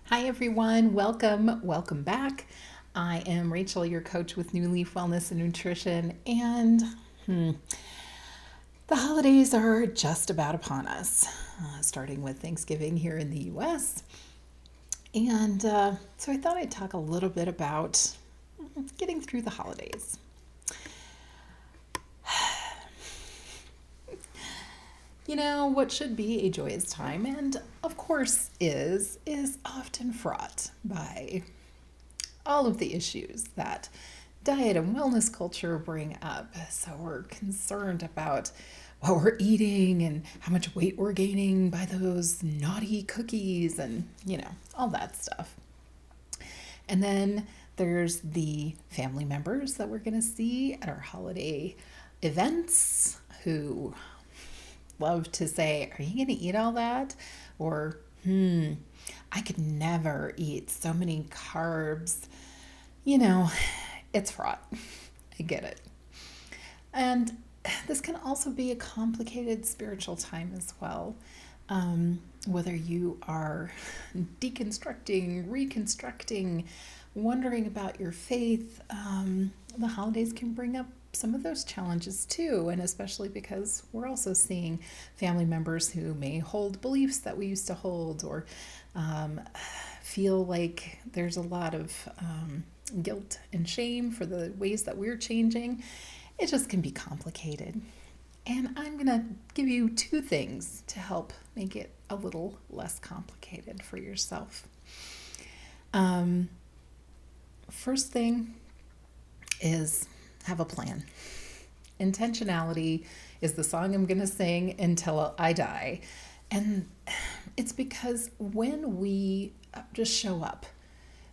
Hi, everyone. Welcome back. I am Rachel, your coach with New Leaf Wellness and Nutrition. And the holidays are just about upon us, starting with Thanksgiving here in the US. And so I thought I'd talk a little bit about getting through the holidays. What should be a joyous time, and of course is often fraught by all of the issues that diet and wellness culture bring up. So we're concerned about what we're eating and how much weight we're gaining by those naughty cookies and, all that stuff. And then there's the family members that we're going to see at our holiday events who love to say, "Are you going to eat all that?" Or, I could never eat so many carbs. It's fraught. I get it. And this can also be a complicated spiritual time as well. Whether you are deconstructing, reconstructing, wondering about your faith, the holidays can bring up some of those challenges too, and especially because we're also seeing family members who may hold beliefs that we used to hold, or feel like there's a lot of guilt and shame for the ways that we're changing. It just can be complicated. And I'm going to give you two things to help make it a little less complicated for yourself. First thing is have a plan. Intentionality is the song I'm going to sing until I die. And it's because when we just show up,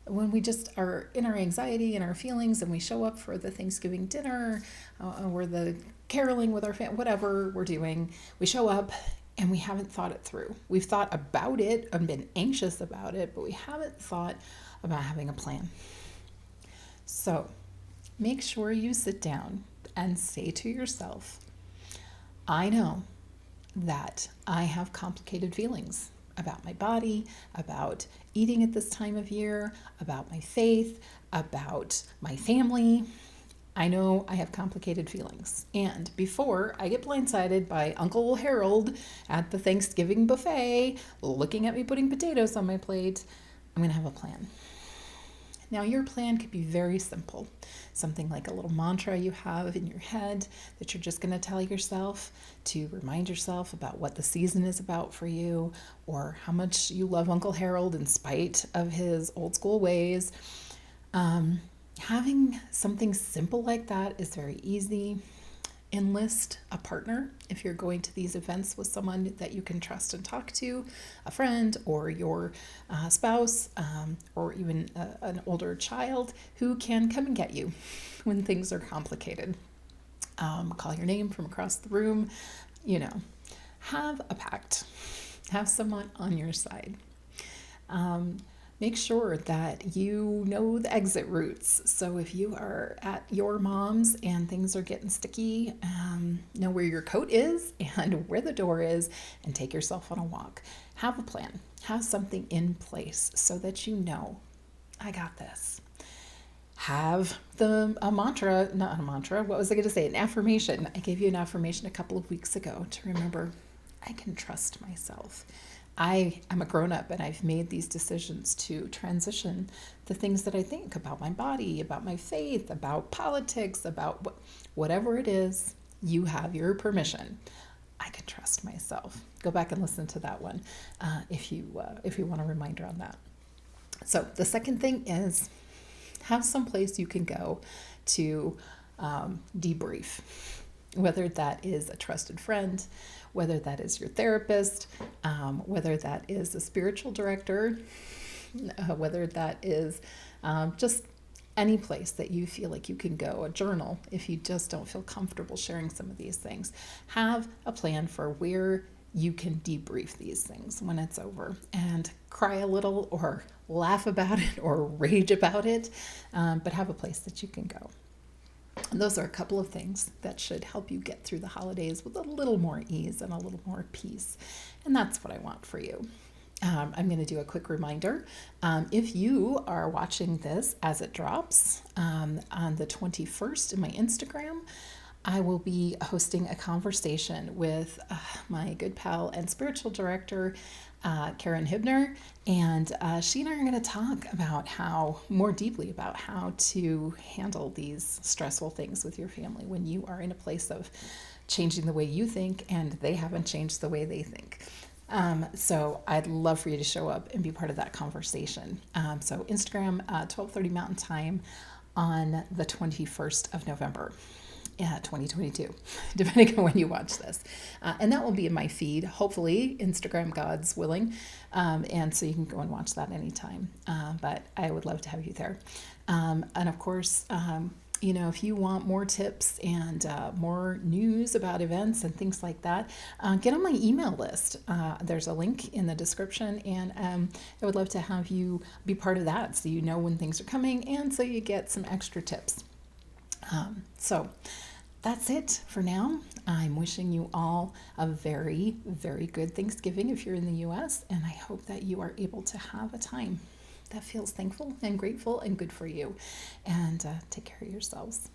when we just are in our anxiety and our feelings and we show up for the Thanksgiving dinner or the caroling with our family, whatever we're doing, we show up and we haven't thought it through. We've thought about it and been anxious about it, but we haven't thought about having a plan. So make sure you sit down and say to yourself, I know that I have complicated feelings about my body, about eating at this time of year, about my faith, about my family. I know I have complicated feelings. And before I get blindsided by Uncle Harold at the Thanksgiving buffet, looking at me putting potatoes on my plate, I'm going to have a plan. Now, your plan could be very simple. Something like a little mantra you have in your head that you're just going to tell yourself to remind yourself about what the season is about for you, or how much you love Uncle Harold in spite of his old school ways. Having something simple like that is very easy. Enlist a partner if you're going to these events with someone that you can trust and talk to, a friend or your spouse, or even an older child who can come and get you when things are complicated. Call your name from across the room. Have a pact. Have someone on your side. Make sure that you know the exit routes. So if you are at your mom's and things are getting sticky, know where your coat is and where the door is, and take yourself on a walk. Have a plan. Have something in place so that you know, I got this. Have a mantra, not a mantra, what was I going to say? An affirmation. I gave you an affirmation a couple of weeks ago to remember, I can trust myself. I am a grown-up and I've made these decisions to transition the things that I think about my body, about my faith, about politics, about whatever it is. You have your permission. I can trust myself. Go back and listen to that one if you want a reminder on that. So the second thing is have some place you can go to debrief. Whether that is a trusted friend, whether that is your therapist, whether that is a spiritual director, whether that is just any place that you feel like you can go, a journal, if you just don't feel comfortable sharing some of these things. Have a plan for where you can debrief these things when it's over and cry a little or laugh about it or rage about it, but have a place that you can go. And those are a couple of things that should help you get through the holidays with a little more ease and a little more peace. And that's what I want for you. I'm going to do a quick reminder. If you are watching this as it drops on the 21st in my Instagram, I will be hosting a conversation with my good pal and spiritual director, Karen Hibner, and she and I are going to talk about more deeply about how to handle these stressful things with your family when you are in a place of changing the way you think and they haven't changed the way they think. So I'd love for you to show up and be part of that conversation. So Instagram, 12:30 Mountain Time on the 21st of November. 2022, depending on when you watch this. And that will be in my feed, hopefully, Instagram, God's willing. And so you can go and watch that anytime. But I would love to have you there. And of course, if you want more tips and more news about events and things like that, get on my email list. There's a link in the description, and I would love to have you be part of that so you know when things are coming and so you get some extra tips. So that's it for now. I'm wishing you all a very, very good Thanksgiving if you're in the U.S., and I hope that you are able to have a time that feels thankful and grateful and good for you. And take care of yourselves.